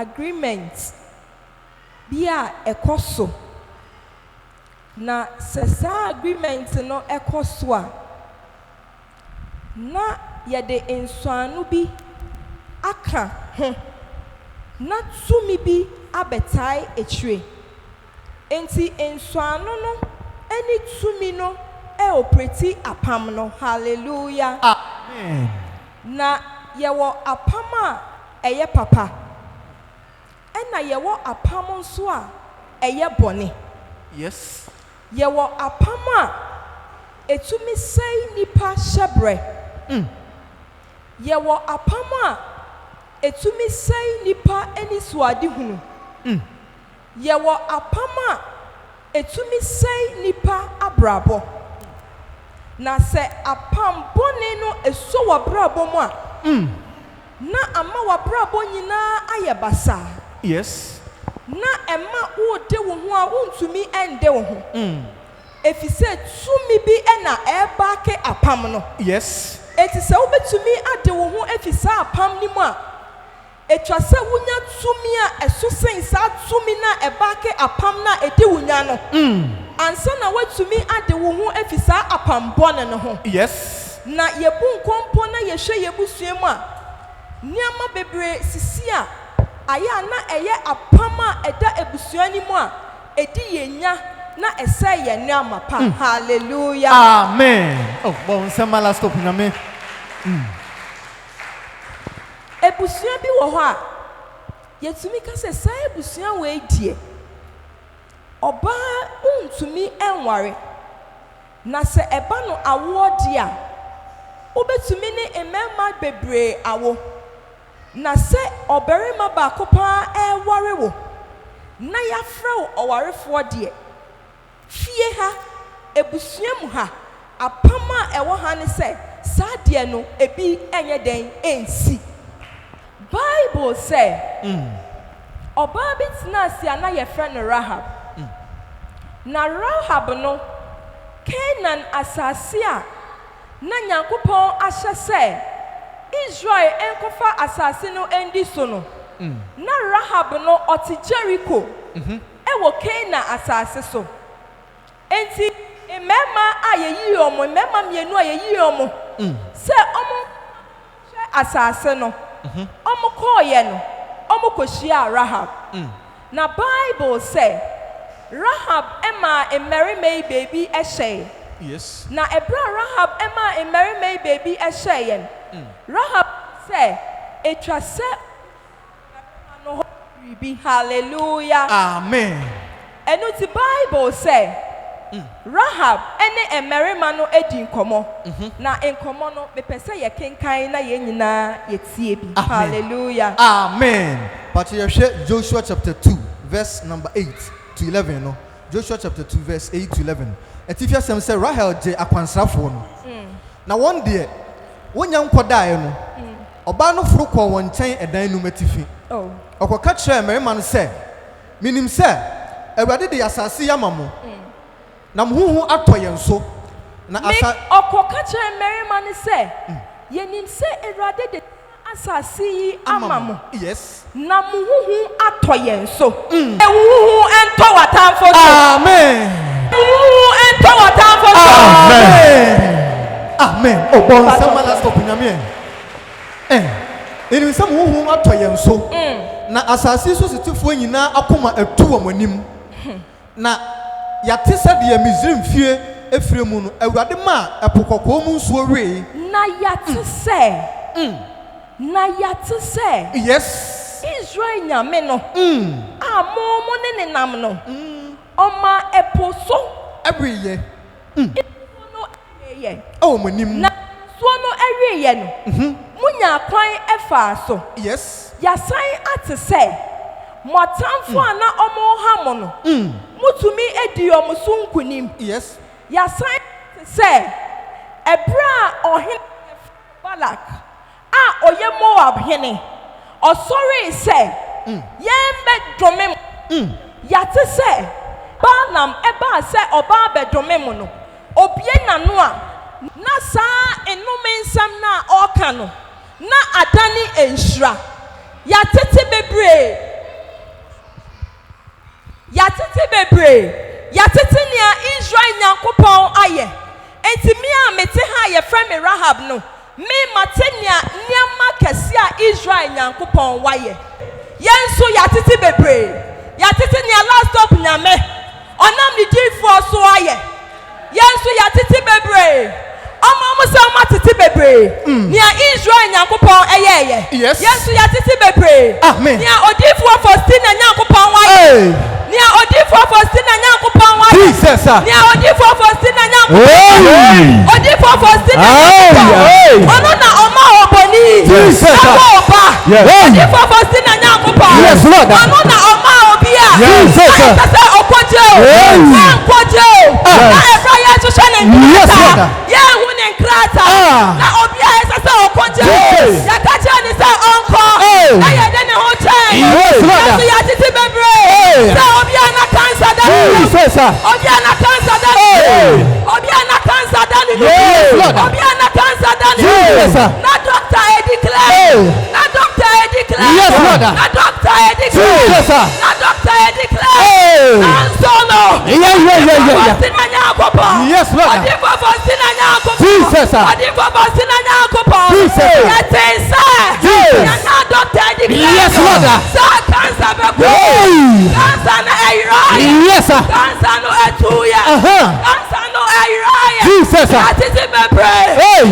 agreement bia ekoso na sesa agreement no ekoso a na yede ensuanu bi aka ho na tumi bi abetai echire enti ensuanu no eni tumi no operate apam no. Hallelujah. Amen. Na yewo apam a eye papa ena yewo apam nso a eye bone. Yes. Yewo apam a etumi sei nipa shebre. Yewo apam a etumi sei nipa eni suade hunu. Yewo apam a etumi sei nipa abrabo. Na se apam bone no eso wabrabo mu a na ama wabrabo nyina ayebasa. Yes. Na ema wo de wo ho a wontumi ende wo ho. Efise tumi bi ena eba ke apam no. Yes. Eti se wo betumi ade wo ho efisa apam ni mu a etwa se wonya tumi a eso sensa tumi na eba ke apam na edi wonya no. Ansa na watumi ade wo ho efisa apam bone no ho. Yes. Na yebu nkompo na yehwe yebusue mu a niama bebre sisi a aya na eye apam a eda ebusua ni mu a edi yenya na ese ye niama pa. Hallelujah. Amen. Oh, bon sama last stop na me. Ebusua bi wo ho a yetumi ka se sai ebusua we die oba untumi enware na se eba no awo dia obetumi ne emema bebre awo na se oberima ba kopa eware wo na yafra wo owarefo de fie ha ebusua mu ha apama ewo ha ne se sade no ebi enye den ensi. Bible say oba bitina sia na yefra no Rahab. Na Rahab no Canaan asase a na Nyankopon ahye se Israel enkofa asase no endi so no. Na Rahab no oti Jericho ewo Canaan asase so. Enti emema ayeyi omo emema mienu ayeyi omo se omo hwe asase no omo koye no omo koshia Rahab. Na Bible say Rahab ema emerime baby eshe. Yes. Na ebra Rahab ema emerime baby eshe yen. Rahab say etwa se no ribi. Hallelujah. Amen. Enu ti Bible say Rahab ene emerima no edi nkomo. Na nkomo no mepese ye kenkan na ye nyina yetie bi. Hallelujah. Amen. But you share Joshua chapter 2 verse number 8 to 11 no. Joshua chapter 2 verse 8 to 11. Etifia sem say Rahel je akwansrafo no. Na one day wonya nkodae no. Oba no furu kɔ won nkyɛn ɛdan no matifi. Oh. Okoka kyerɛ mmarima no sɛ minim sɛ Awurade de asase yama mo. Na mo hu atɔ yɛn so. Na asa okoka kyerɛ mmarima no sɛ yenim sɛ Awurade de asase yi ama mo. Yes. Na mo hu atɔ yɛn so. Ewu ento watamfo so. Amen. Ewu ento watamfo so. Amen. Amen. Obon sama last stop nyame. Enim sɛ mo hu atɔ yɛn so. Na asase so sitifo nyina akoma atu wɔ manim. Na yate sɛ de Misraim fie efire mu no Awurade ma epokɔkɔ mu nsuo we. Na yate sɛ yes Israel nyame no mo ne nam no oma epo so every year no ye oh manim na so no awie no munya kwan efa so. Yes. Yasan ate sɛ motamfo ana omo ha mo no mutumi edi omo so nkunim. Yes. Yasan ate sɛ ebra ohen Balak a oye Moab hene osori se yembe dome yate se Balaam eba se oba be dome mu no obie nano a na saa enome nsam na oka no na adani enhira yatete bebre Yatete bebre. Yatete nia Israel Nyankopon aye. Enti me a mete ha ye friend me Rahab no. Me matenia niama kese a Israel Nyankopon waye. Yenso yatete bebre. Yatete nia last stop nyame. Onam ni difo so aye. Yenso yatete bebre. Ama tete bebre. Nia Israel Nyankopon eye. Yes. Yenso yatete bebre. Amen. Nia odifo Faustina Nyankopon waye. Nia odifo Faustina Nyankopon waye. Jesus. Nia odifo Faustina Nyankopon. Odifo Faustina Nyankopon. Ono na oma oboni. Jesus. Oba. Odifo Faustina Nyankopon. Yes, Lord. Ono na oma obia. Jesus. Sasa okoje. Okoje. Na Ebra ya tushane nkrata. Yes, Lord. Ya hune nkrata. Na obia sasa okoje. Ya kacha ni sa onko. Na ya dene hoche. Yes, Lord. Ya titi bebre. Sa obia na cancer da. Jesus. Obia na cancer da. Obia na cancer da. Yes, Lord. Obia na cancer da. Jesus. Na doctor e declare. Na doctor e declare. Yes, Lord. Na doctor e declare. Jesus. Na doctor e declare. Ansolo. Yeah. Faustina Nyankopon. Yes, Lord. Odifo Faustina Nyankopon. Jesus. Odifo Faustina Nyankopon. Jesus. Yetensa. Yes. Ya na doctor e declare. Yes, Lord. Sa cancer be go. Cancer na eiraya. Yes, sir. Cancer no etuya. Cancer no eiraya. Jesus. Yatiti bebre.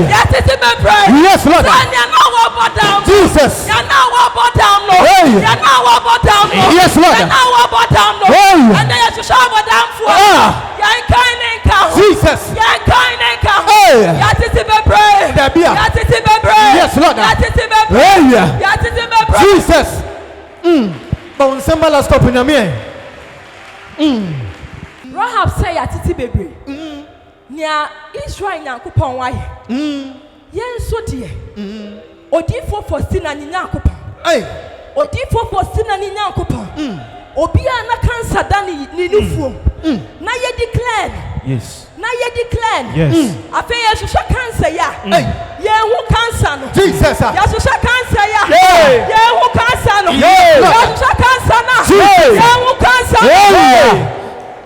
Yatiti bebre. Yes, Lord. Ya na wo bodam. Jesus. Ya na wo bodam no. Ya na wo bodam no. Yes, Lord. Ya na wo bodam no. And then you should bodam for. Ya kind enka. Jesus. Ya kind enka. Yatiti bebre. Dabia. Yatiti bebre. Yes, Lord. Yatiti bebre. Yatiti bebre. Jesus. Bon sembala stop in me. Rahab say yatiti bebre. Nia Israel Nyankopon waye. Yenso de. Odifo Faustina Nyankopon. Odifo Faustina Nyankopon. Obia na cancer da ni nufuo. Na ye declare. Yes. Na ye declare. Yes. Afa ye hwehwe cancer ya. Ye hu cancer no. Jesus. Ya hwehwe cancer ya. Hey. Ye hu cancer no. Yeah. Ya hwehwe cancer na. Jesus. Ye hu cancer no.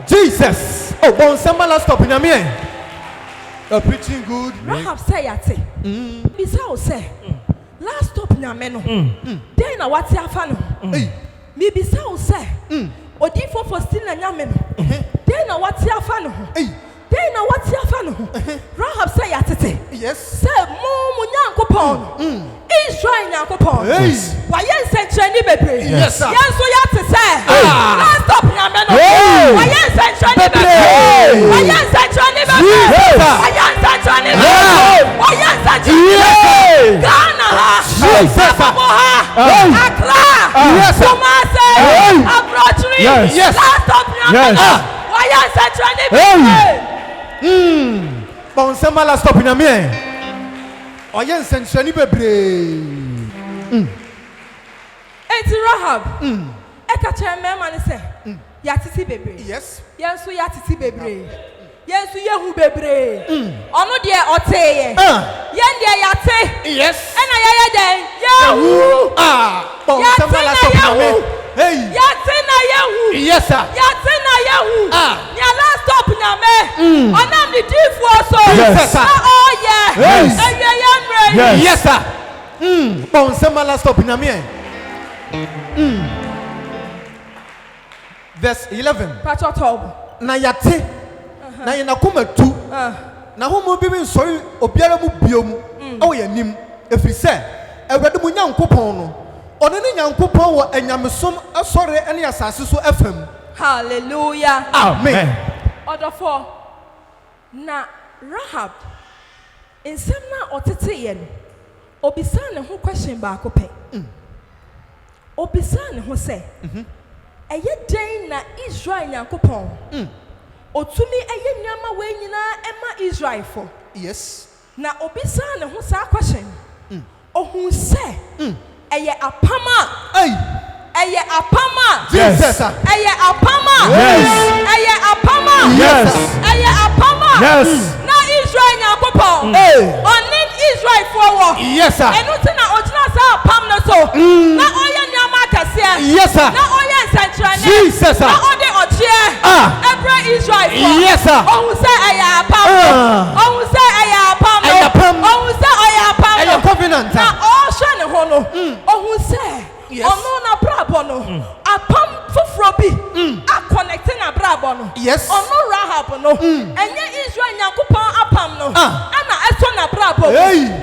Jesus. Oh, bon sembala stop in me. You're preaching good. Rahab say yate. Bisa o say. Last stop nyame no. Den na wate afa no. Me bisa o say. Odifo Faustina nyame no. Den na wate afa no. Den na wate afa no. Rahab say yate. Yes. Say mo Nyankopon. Israel Nyankopon. Yes. Wa yen sentreni bebre. Yes, sir. Yen so yate say. Last stop nyame no. Wa yen sentreni bebre. Wa yen sentreni bebre. Wa yen sentreni bebre. Wa yen sentreni bebre. Ghana ha. Jesus. Accra. Kumasi. Abrode. Yes. Last stop nyame no. Wa yen sentreni bebre. Bon sembala stop in me. Oyen sentrani bebre. Enti Rahab. Eka chere mema ni se. Yatiti bebre. Yes. Yensu yatiti bebre. Yensu yehu bebre. Onu de oteye. Yen de yate. Yes. Ena ye den. Yehu. Bon sembala stop in me. Hey. Yate na yehu. Yes, sir. Yate na yehu. Nya last stop nyame. Onam ni difu so. Yes, sir. Oh yeah. Yes. Eye yemre. Yes, sir. Bon sembala stop in me. Verse 11. Pacho tob. Na yate. Na yena kuma tu. Na homo bi nsori obiara mu biom. Awo yanim. Efiri se Awurade mu Nyankopon no. Ono ne Nyankopon wo anyamesom asore ene asase so afam. Hallelujah. Amen. Odofo na Rahab nsem na otete ye no obisa ne ho question ba ko pe. Obisa ne ho se eye den na Israel Nyankopon otumi eye nyama we nyina ema Israel for. Yes. Na obisa ne ho sa question ohun se eye apama. Eye apama. Jesus. Eye apama. Yes. Eye apama. Yes. Eye apama. Yes. Na Israel Nyankopon. Onin Israel forward. Yes, sir. Enu ti na ojina sa apam no so. Na oye nyama kase. Yes, sir. Na oye Jesus. Every Israel. Yes, sir. Oh, say I am Pam. Oh, say I am Pam. Oh, say I am Pam. I am covenant. Now, all shine hono. Oh, say. Yes. Oh, no, na brabono. A pam fufrobi. A connecting a brabono. Yes. Oh, no, rahabono. And yet Israel Yakupa a pam no. Anna Esona brabo.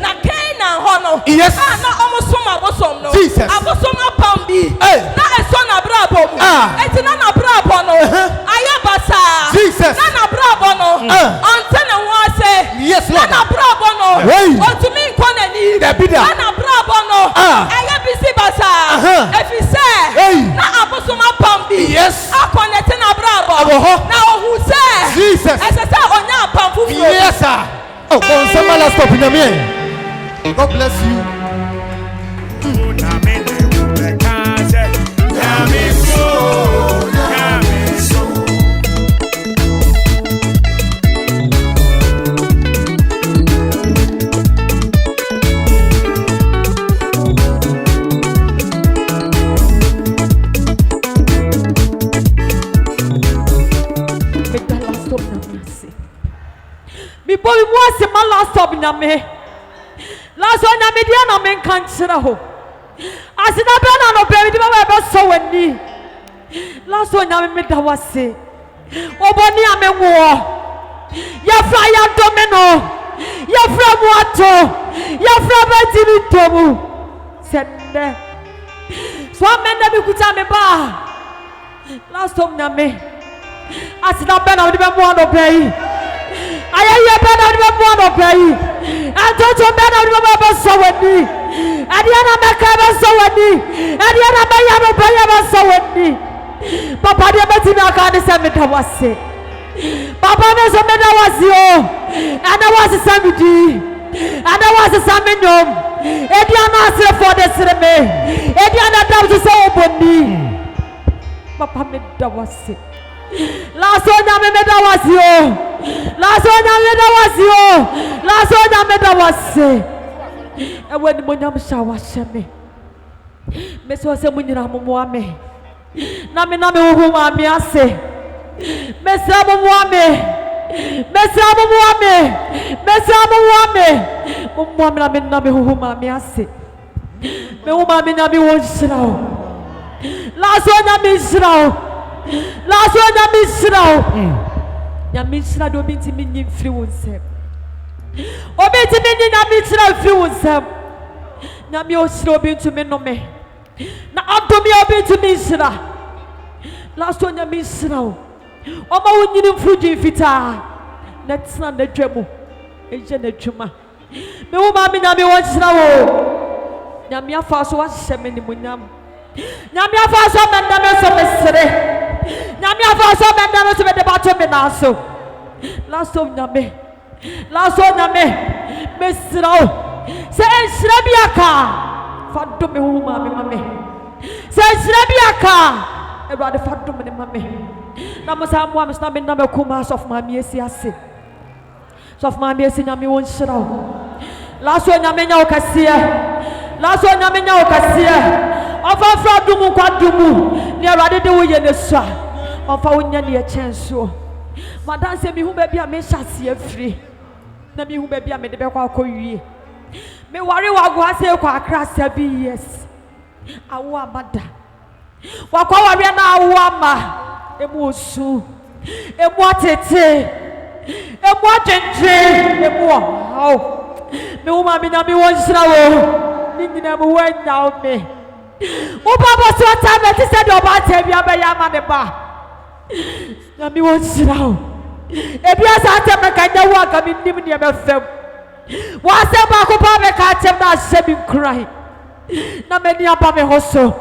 Na Kena hono. Yes. Na almost some abosom no. Jesus. Abosom a pambi. Na Esona brabo. Etina na brabono. Ayabasa. Jesus. Na brabono. Antena wase. Yes, Lord. Na brabono. O to me kwana ni. Na brabono. Ayabisi basa. If he say, na abosoma pambi. Yes. A connecting a brabo. Now who say? Jesus. As I say, onya pamfu. Yes, sir. Oh, somebody stop in the man. God bless you. Before we was my last stop in me. Last one, I made no man can't sit at home. I said, I don't know, baby, I so wendy. Last one, I made that was say. Oh, Bonnie, I'm a war. Ya fly out domino. Ya from water. Ya from a TV tobu. Said there. So I meant that we could tell me bar. Last time, Name. I said, I better not want to pay. I am better than one of you. I don't know better than one of so with me. And the other Macaba so with me. And the other Mayama Bayama so with me. Papa, the Matina can't send me to was it. Papa knows a man was you. And I was a Samidi. And I was a Saminum. And the other for the cinema. And the other down to so open me. Papa made that was it. Last one I made that was you. Last one I made that was you. Last one I made that was it. And when the money shower me, Miss was a munira muame. Name who are me, I say. Miss Amuame, Miss Amuame, Miss Amuame, Mumma Name who are me, I say. Me woman Nami won't slow. Last one I miss now. Last one I miss now. Ya miss now do be to me influence him. Obe to me na miss now influence him. Na mi o slow be to me no me. Na abdo mi obe to miss now. Last one ya miss now. Oma wonyi influence fita. Na tsna na dwemu. Eje na dwuma. Me wo ma mi na mi won tsna wo. Na mi afa so wa hyeme ni munyam. Nyame afa so mendame so mesere. Nyame afa so mendame so me debato me na so. Last of nyame. Last of nyame. Mesra o. Se ensira biaka. Fa do me hu ma me mame. Se ensira biaka. Ebrade fa do me mame. Na mo sa mo am na me na me kuma so of mame esi ase. So of mame esi nyame won shira o. Last of nyame nya o kase. Last one nyame nya o kase. Ofa fra dumu kwa dumu ni Awurade de wo ye ne so a ofa wonya ne chance o madan se mi hu ba bia me hyase afiri na mi hu ba bia me de be kwa akowie me ware wa go ase kwa Accra 7 years awo amada wa kwa ware na awo ama emu osu emu atete emu atente emu hawo me wo ma me na me won sira wo ni nyina mo wanya o me Papa so time te said about tell me abaya ma ne ba. Na mi won sira o. Ebi asante me kanya wo aka mi nim ne be fam. Wa se ba ko pa me ka tem na se mi cry. Na me ni aba me hoso.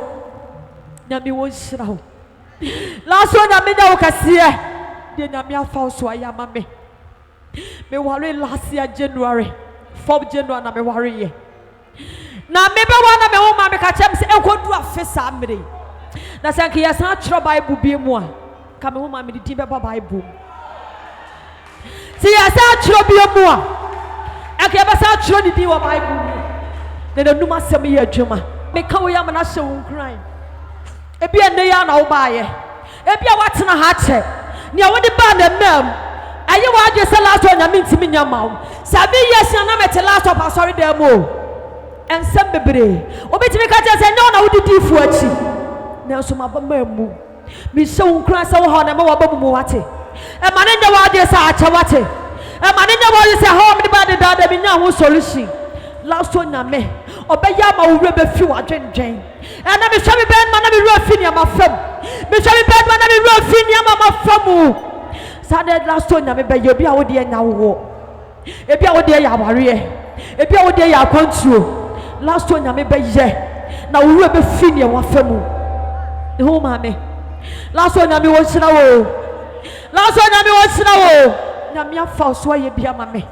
Na mi won sira o. La so na me na wo kase. De na mi afa so aya ma me. Me ware last year January. 4th January na me ware ye. Na mebe wana me wo ma me ka chem se ekodu afesa amre na sanke ya san tro bible bi mu a ka me wo ma me di be bible si ya san tro bi mu a eke ba san tro di wo bible na numa sem ye adwuma me ka wo ya ma na hye wo nkran ebi ene ya na wo baaye ebi a watena ha che ne a wode ba na mam aye wa adwe se last one nyame ntimi nyama wo sabi yes na mete last of asori dem o ensem bebre obetimi ka che se nya na wodi difu achi na so maba mamu mi se wo nkran se wo ha na ma wa ba mu wate e ma ne nya wa adwe se acha wate e ma ne nya wa se ha me ba de da bi nya ho solution last one nyame obeya ma wo be fi wa dwendwen e na me hwe me ben ma na me ru afi ni ama fam me hwe me ben ma na me ru afi ni ama famu sade last one nyame be ye bi a wo de nya wo ebi a wo de ya aware ebi a wo de ya akwantuo last one nyame be ye na wo ru be fi ni wa famu ho maame last one nyame wo sira wo last one nyame wo sira wo nyame afa so ye bi ama me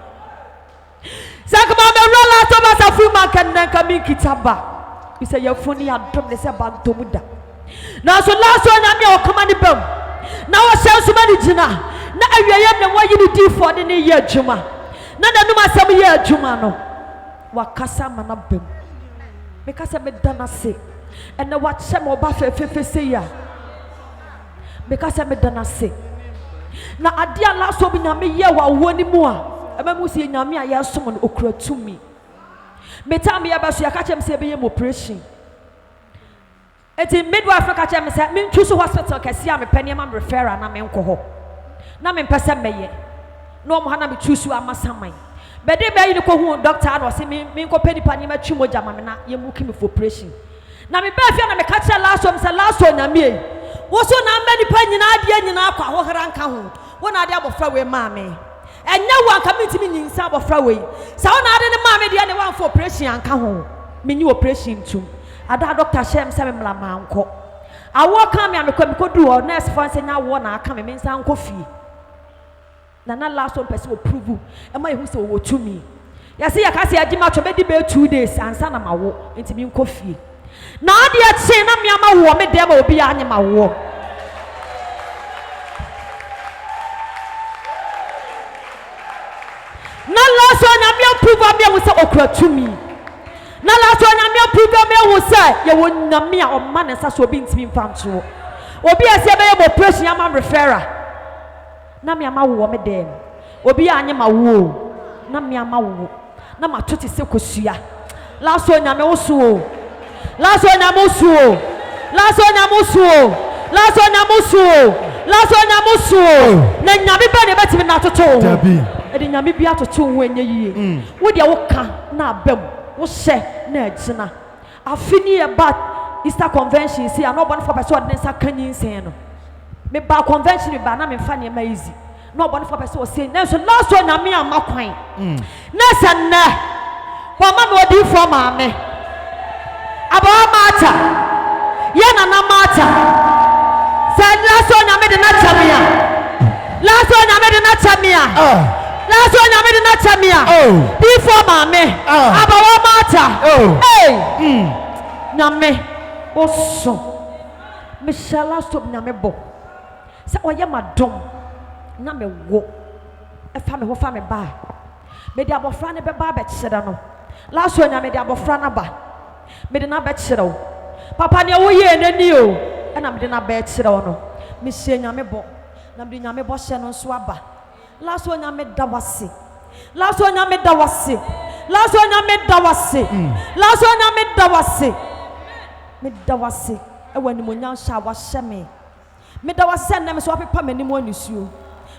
sakama me rola to ba sa fu man kan nan kami kitaba ise ye funi adom ne se bantomuda na so last one nyame o kama ni bam na wo hye so ma ni gina na awieye ne wo yi ni di for de ne ye adwuma na nanu masem ye adwuma no wakasa mana bam me kasa me dana se ene wa che mo ba fefefe se ya me kasa me dana se na adia last one nyame ye wa woni mu a emamu si nyame a ye som no okura tumi metam ye ba so ya ka chem se be ye operation eti midwife ka chem se me ntwu so hospital kase a me pene ma referral na me nko ho na me mpese meye no mo ha na me twu Amasaman bede be yi ni ko hu doctor na o se me nko pedi pa ni ma twu moja ma me na ye mu kimi for operation na me ba fia na me ka che last one se last one nyame e wo so na mba ni pa nyina ade nyina akwa ho hera nka ho wo na ade abofra we maame enya wa nka mitimi nyinsa abofra we sa wo na ade ne maame de ne wan for operation anka ho me ni operation tum ada doctor shem se me mla manko awo kan me amekwa me kodu o nurse fan se nya wo na aka me nsa nko fie na last one person approve e ma ehu se wo tumi ya se ya ka se agima to be di be 2 days ansa na mawo ntimi nko fie na ade a che na me ama wo me de ma obi anye ma wo na last one na me approve me wo se okura tumi na last one na me approve me wo se ye wo nyame a o ma ne sa so obi ntimi mfam so obi ase be ye operation ama referral na me ama wo me dem obi anye ma wo na me ama wo na ma toti se kosua last one na me wo so last one na mo so last one na mo so last one na mo so last one na mo so na nyame be ne betimi na toto dabi edi nyame bi atoto ho enye yie wo de wo ka na abam wo hye na agina afini e ba Easter convention si ana obon for person de nsa kanyin sen no me ba convention ba na me fa ne ma easy no obon for person o say na so last one na me amakwan na sanna wa ma me odi for maame abawa mata ye na na mata say last one na me de na chamia last one na me de na chamia last one na me de na chamia before maame abawa mata hey na me oso me shala stop na me bo say oye madom na me wo e fa me ho fa me ba me de abofra ne be ba be kyere no last one na me de abofra na ba me de na be kyere wo papa ne wo ye nani o e na me de na be kyere wo no me sie nyame bo na me de nyame bo hye no so aba last one na me da wase last one na me da wase last one na me da wase last one na me da wase me da wase e wani mo nya sha wa hye me da wase na me so apepa mani mo anisuo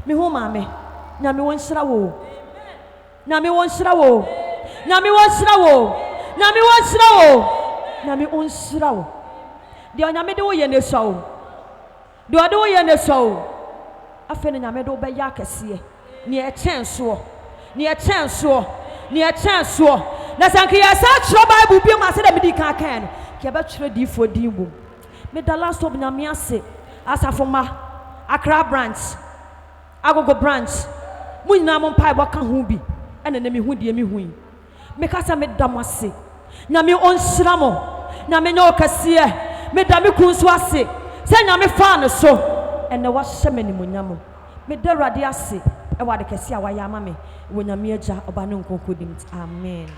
me ho maame nyame won hyira wo nyame won hyira wo nyame won hyira wo nyame won hyira wo nyame won hyira wo de nyame de wo ye ne so de o de wo ye ne so afa ne nyame de wo be ya akese ne e chen so ne e chen so ne e chen so na sanke ya sa chro bible bi ma se da me di kan kan ke ba chro di fo di bu me da last of nyame ase asafoma Accra branch Agogo branch munyina mo mpa bo ka ho bi ene na me hu die me hu me kasa me da mo ase nyame onhyira mo nyame nya okase me da me kun so ase se nyame fa no so ene wa hye me ni munyam me da rade ase e wa de kase a wa ya ma me wo nyame agya oba ne nkonkodim amen.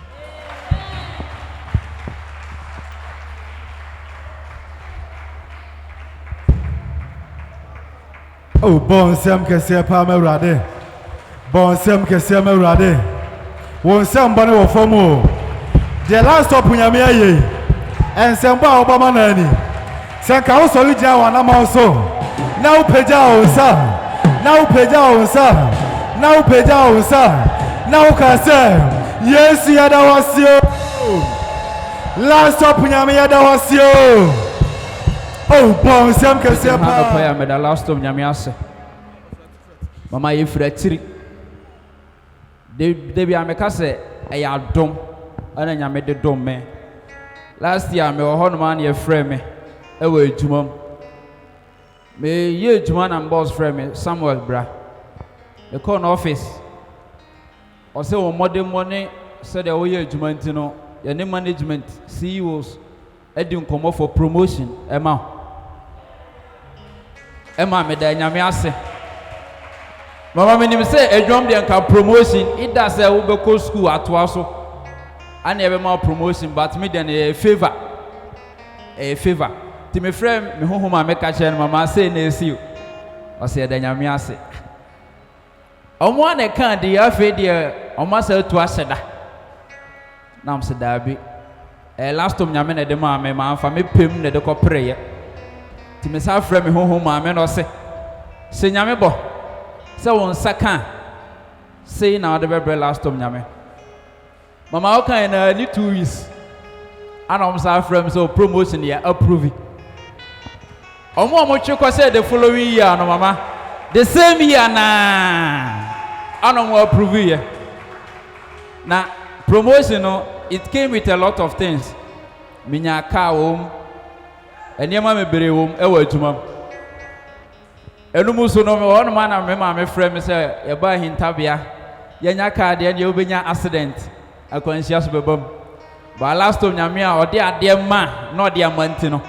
Oh, bon sem kese pa me rade. Bon sem kese me rade. Won sem bane wo fomo. The last stop nyame aye. En sem ba obama na ani. Sen ka wo sori dia wa na ma so. Na wo peja o sa. Na wo peja o sa. Na wo peja o sa. Na wo ka se. Yes ya da wasio. Last stop nyame ya da wasio. Oh, bon sem kese pa. Pa me da last stop nyame ase. Mama ye fretiri. De bia me ka se e ya dom. Ana nyame de dom me. Last year me Honhom ye frame me. E we adwuma. Me ye adwuma na boss frame me Samuel bra. The corner office. O se wo modern money said the way adwuma ntino. Your name management CEOs edi nkomo for promotion Emma me da nyame ase mama me nim say adwom de nka promotion it does say we go school atoa so and e be ma promotion but me then a favor ti me friend me Homhom me ka chere mama say na esi o say da nyame ase omo an kan de afa de omo say to aseda nam se dabi last time nyame na de ma me ma fa me pem na de ko prayer ti me sa frɛ me Homhom ma me no se nyame bo se won saka say na de bebre last time nyame mama o kan na ni 2 weeks ana om sa frɛ me so promotion ya approve omo chiko say the following year no mama the same year na ana mo approve ya na promotion no it came with a lot of things. Minya car home. Enema me bere home e wa adwuma. Enu muso no me won man na me ma me frɛ me say ye ba hintabea. Ye nya car de ye obenya accident. Akwansia so bebam. Ba last time nyame a ode ade ma na ode amanti no.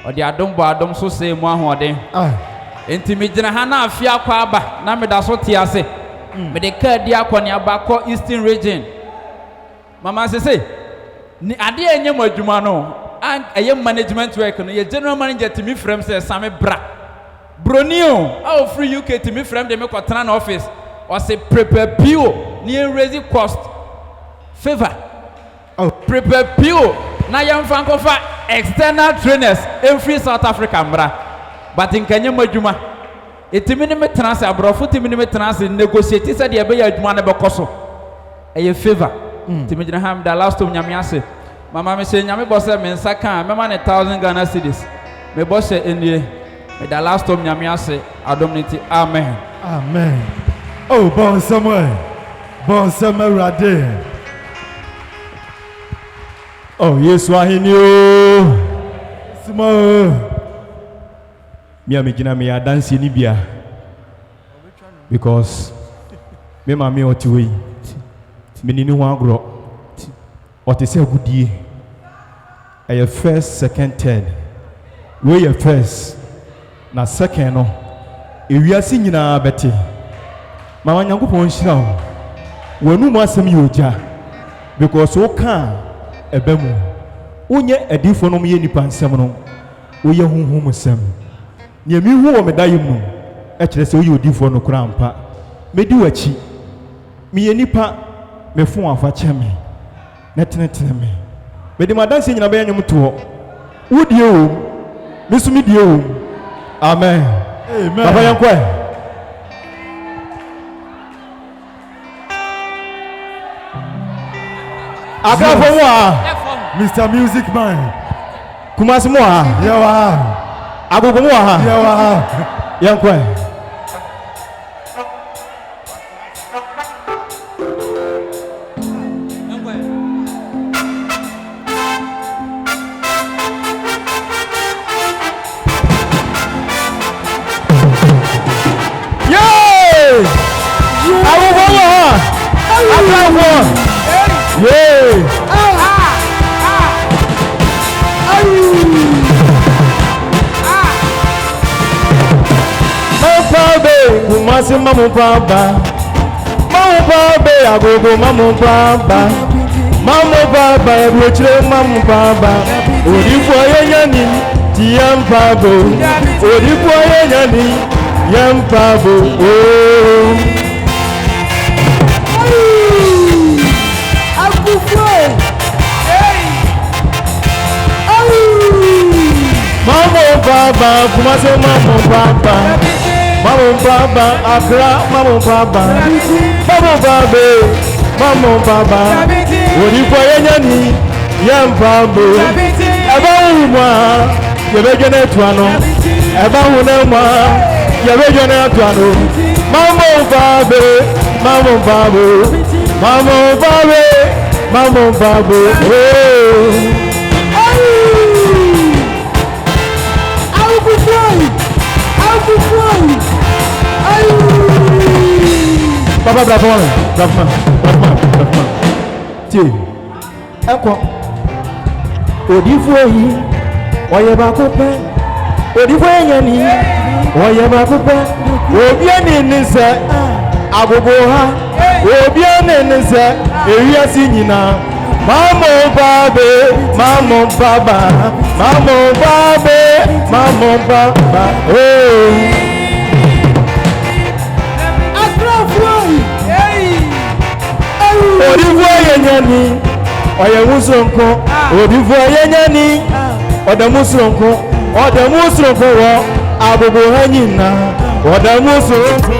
Ode adom bo adom so say mu ahoden. Enti me gina ha na afia kwa aba na me da so te ase. Me de car di akwani aba ko Eastern region. Mama say ni ade enye mo adwuma no an eye management work no ye general manager to me frame say Same bra bronio how free UK to me frame dem ko tran office or say prepare pio ni raise cost favor prepare pio na yam fan ko fa external trainers in free South Africa bra but in kanye mo adwuma etimi ni me trans abrofo timi ni me trans negotiate say de be ya adwuma na be koso eye favor Timidina ham da last time nyame ase mama me say nyame boss me nsaka me man 1,000 Ghana cedis me boss enie me da last time nyame ase adomnity amen oh bon Samuel rade oh Yesu ahini o simo mi amigina me dance ni bia because me mama otiwe menini ho agro what is a goodie a first second third we your first na second no ewiase nyina bete mama nyankopon hira wo wanu mu asem yoja because wo ka ebamu unye adifo no ye nipa nsem no wo ye honhom sem ne mi hu wo medayem no e kire se wo ye odifo no kura mpa medi wachi mi ye nipa me fun afa cheme netenetene me me de madanse nyina be anyum to wudie o misumi die o amen baba yankwa Accra for moi Mr Music Man Kumasi moi yawa Agogo moi yawa yankwa Kumasi mamu baba agogo mamu baba ebrochire mamu baba odifo yenya ni tiyam babo odifo yenya ni Yampabo. Mamo Baba, Kumasi Mamo Baba, Mamo Baba, Accra, Mamo Baba, Mamo Baba, Mamo Baba, Odifoyenyani, Yampabo, Ebawuma, Yebejene Twano, Ebawunema, Yebejene Twano, Mamo Baba, Mamo Baba, Mamo Baba, Mamo Baba, Papa, bravo, bravo. Tiens, encore. Odifoyi, oyeba coupe. Odifoyi ni, oyeba coupe. Obiani nise, agogoha. Obiani nise, eriasi nyina. Mamo babe, mamo baba, mamo babe, mamo baba. Oh. Odifoye nyani, oye musonko. Odifoye nyani, ode musonko. Ode musonko wo, agogo hanyina. Ode musonko.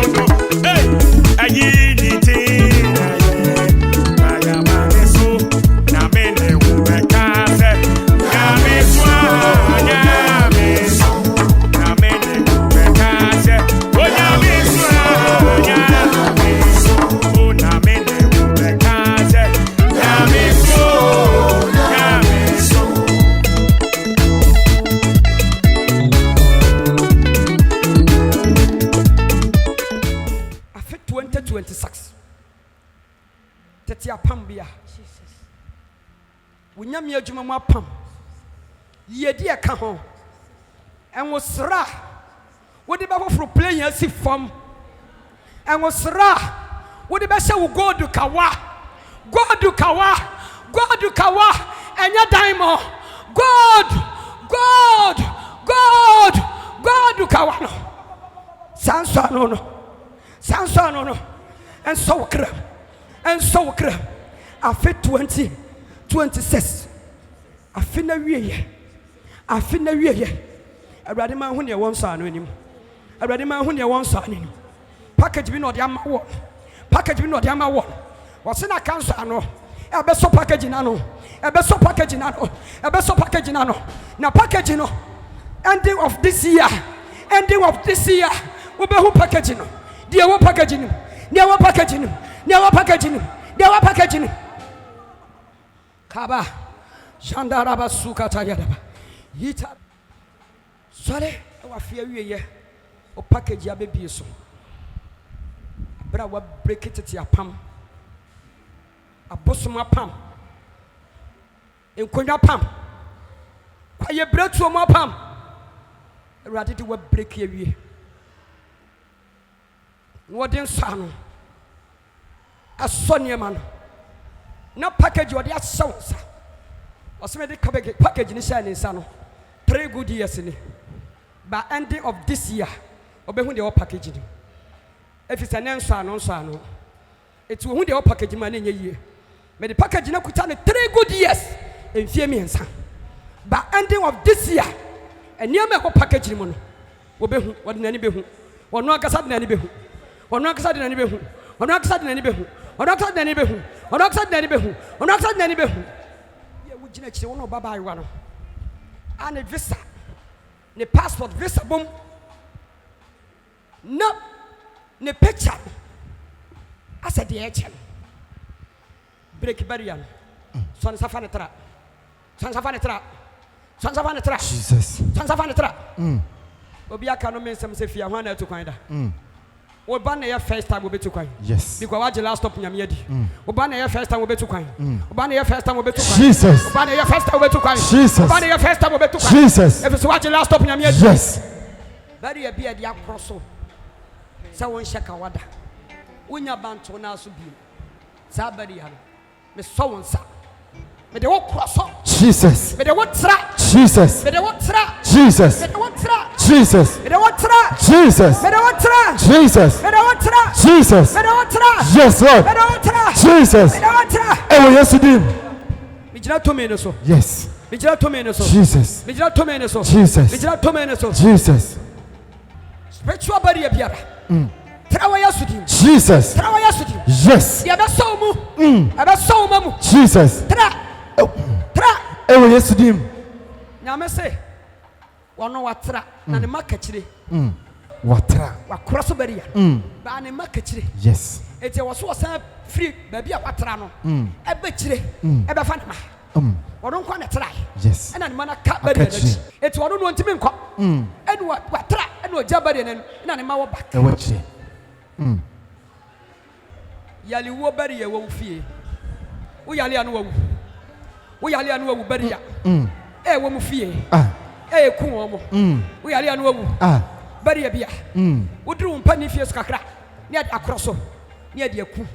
Unyami adwuma mu apam yedi aka ho enwosra wodi ba foforo plane asi fam enwosra wodi ba hye wo gold kawa enya diamond gold kawa no sanso no enso kra afi 2026 afina wiye Abrode man hu ne won so anu anim Abrode man hu ne won so anu anim package bi no de ama wo wo se na cancel anu e be so package na no na package no ending of this year we be who package no dia wo package no Kaba Shandaraba Sukata Yadaba Yita Sole wa fear ye o package ya baby so bra wa break it to your pam abosoma pam enkonya pam kwa ye break to mo pam erade de wa break ye wie wodin sa no asonye ma no na package odi asawsa oseme de package ni share ni nsa no 3 good years ni by ending of this year obehu de package ni if it's an nso ano it will hu de package ma na nye yie me the package na kuta ne 3 good years enfie mi nsa by ending of this year eniam e package ni mo no obehu wode nani behu wono akasa de nani behu ye wugina chire wono baba ayi wa no ane visa ne passport visa bom no ne picture asa de eche break barrier son safa ne tra Jesus son safa ne tra obi aka no mensem se fia hwana to kwan da oba na your first time obetu kwan Yes. Because what the last stop nyame adi oba na your first time obetu kwan oba na your first time obetu kwan Jesus. oba na your first time obetu kwan Jesus. oba na your first time obetu kwan Jesus. if it's what the last stop nyame adi Yes. bari e bia dia kroso sa won shaka wada wonya banto na so bi sa bari ya me so won sa me de wo kroso Jesus. me de wo tra Jesus. Mede wo tra. Jesus. Mede wo tra. Jesus. Mede wo tra. Jesus. Mede wo tra. Jesus. Mede wo tra. Jesus. Mede wo tra. Yes, Lord. Mede wo tra. Jesus. Mede wo tra. Ewo Yesu dim. Mijina to me no so. Yes. Mijina to me no so. Jesus. Mijina to me no so. Jesus. Mijina to me no so. Jesus. Spiritual barrier biara. Trawa Yesu dim. Jesus. Trawa Yesu dim. Yes. Ya be so mu. Aba so mu. Jesus. Tra. Tra. Ewo Yesu dim. Nyame se wono watra na ne makachire. Watra. Wakora so barrier. Ba ne makachire. Yes. Eti wo so san free baby a watra no. Ebe chire. Ebe fa ne ma. Wono nkwa ne tra. Yes. Ena ne mana ka barrier na chi. Eti wono no ntimi nkwa. Enu watra enu oja barrier na ena ne ma wo back. Ewo chire. Yali wo barrier wo fie. Wo yali anu wo. Wo yali anu wo barrier. Wo mu fie. Ku wo mo. Wo yali anu wo. Barrier bia. Wo duru mpani fie so kakra. Ne ade akroso. Ne ade aku.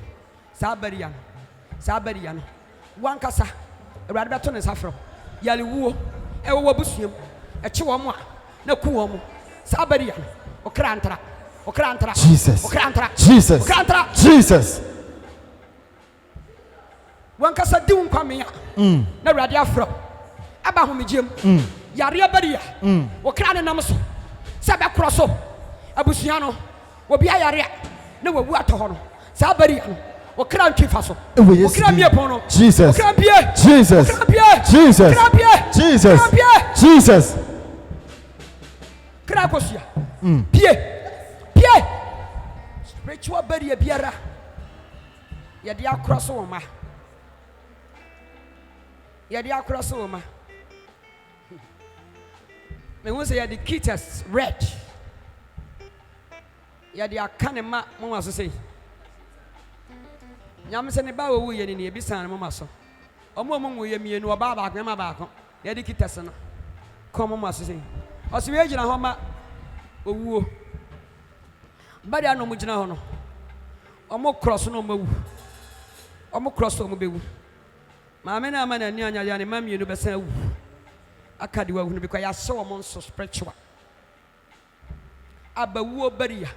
Sa barrier no. Sa barrier no. Wankasa. Awurade beto ne safro. Yali wo. Wo busuam. Eche wo mo a na ku wo mo. Sa barrier no. Okra ntra. Jesus. Jesus. Jesus. Wankasa di unkwame ya. Na Awurade afro. Aba homegem. Yare barrier. Okra ne nam so. Sa be kroso. Abusua no. Obi ayare na wawu ato no. Sa barrier no. Okra ntwifa so. Okra bie pon no. Jesus. Okra bie. Jesus. Okra bie. Jesus. Okra bie. Jesus. Okra bie. Jesus. Kra kosia. Bie. Bie. Spiritual barrier biara. Ya dia cross wo ma. Ya dia cross wo ma. Me won say ya the kitters red. Ya dia kanema mo ma so say. Nyam se ne ba wo ye ne ebi san mo ma so. Omo mo ye mienu oba ba akwa ma ba akwa. Ya the kitters no. Kom mo ma so say. O se we gina ho ma owuo. Badi ano mo gina ho no. Omo cross no mawu. Omo cross omo bewu. Maame na ama na ni anya ya ne mamienu be san wu. Akadi wa hu no because ya so omo so spiritual. Abawuo barrier.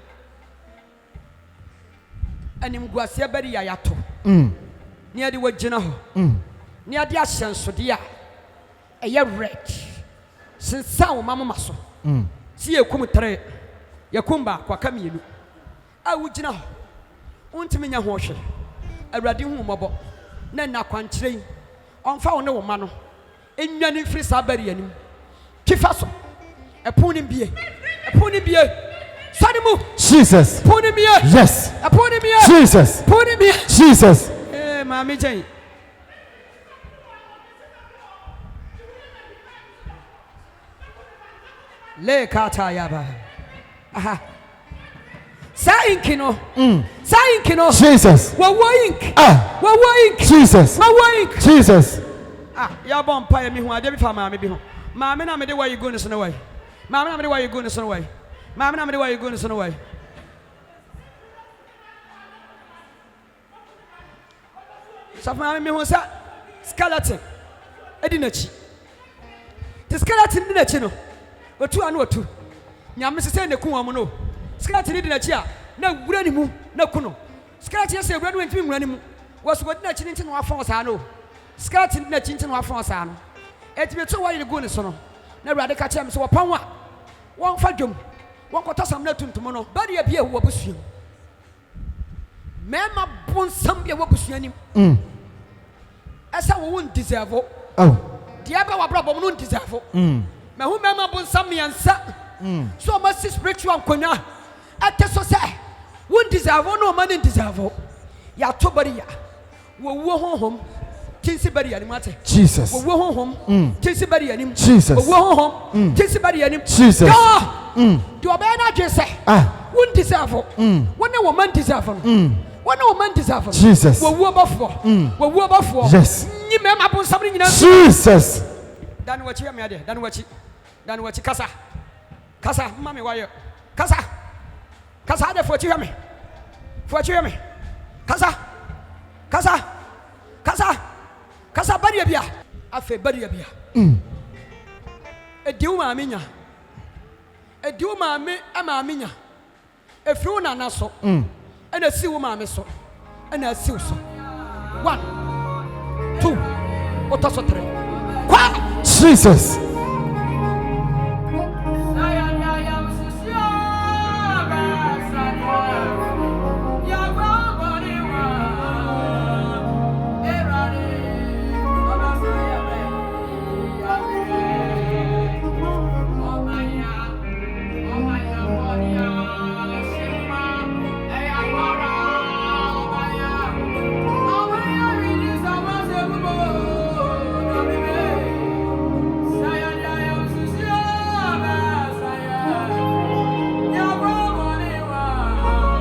Anim guasia barrier ya to. Ni ade wa gina ho. Ni ade ahyansode a eye red. Sinsa wo mama so. Si ekum tre. Yakumba kwa kamienu. A wo gina ho. Untimi nya ho hwe. Awurade hu mobɔ. Na na kwankyerɛ. Ɔmfa wo ne wo ma no. Enwani firi sa barrier nim. Kifa so. Epon ni bie. Epon ni bie. Sani mu. Jesus. Epon ni bie. Yes. Epon ni bie. Jesus. Epon ni bie. Jesus. Maame gyan. Le kata yaba. Aha. Sa inkino. Sa inkino. Jesus. Wo ink. Wo ink. Jesus. Wo ink. Jesus. Ya bon pa ya mi hu ade bi fa maame bi ho. Maame na me de why you go no so no way. Maame na me de why you go no so no way. Maame na me de why you go no so no way. So maame mi hu sa skeleton. Edi na chi. The skeleton di na chi no. Otu anu otu. Nyame se ne ku won no. Skeleton di na chi a na wura ni mu na ku no. Skeleton se wura no ntimi wura ni mu. Was go di na chi nti no afon sa no. Skeleton na chi nti no afon sa no. Eti beto why you go no so no. Na Awurade ka kye am se wopon a won fa dwom. Won kota sam na tuntum no. Ba de bia wo busuam. Mema bon sam bia wo busuanim. Esa wo won deserve. Dia ba wa bra bom no deserve. Me hu mema bon sam yansa. So ma spiritual konya. Ate so say won deserve no man deserve. Ya to bari ya. Wo honhom. Kinsi bari ya ni mate. Jesus. Wo honhom. Kinsi bari ya ni. Jesus. Wo honhom. Kinsi bari ya ni. Jesus. Do obey na je say. Won deserve. Won na woman deserve no. Won na woman deserve. Jesus. Wo bafo. Yes. Ni me ma bon sabri nyina. Jesus. Dan wachi ya me ade. Dan wachi kasa. Kasa mama wayo. Kasa ade fo chi ya me. Kasa bari bia. Afe bari bia. Ediu maame nya. Ediu maame maame nya. Efiri wo nana so. Ena si wo maame so. Ena si wo so. 1 2 otoso 3. Kwa Jesus.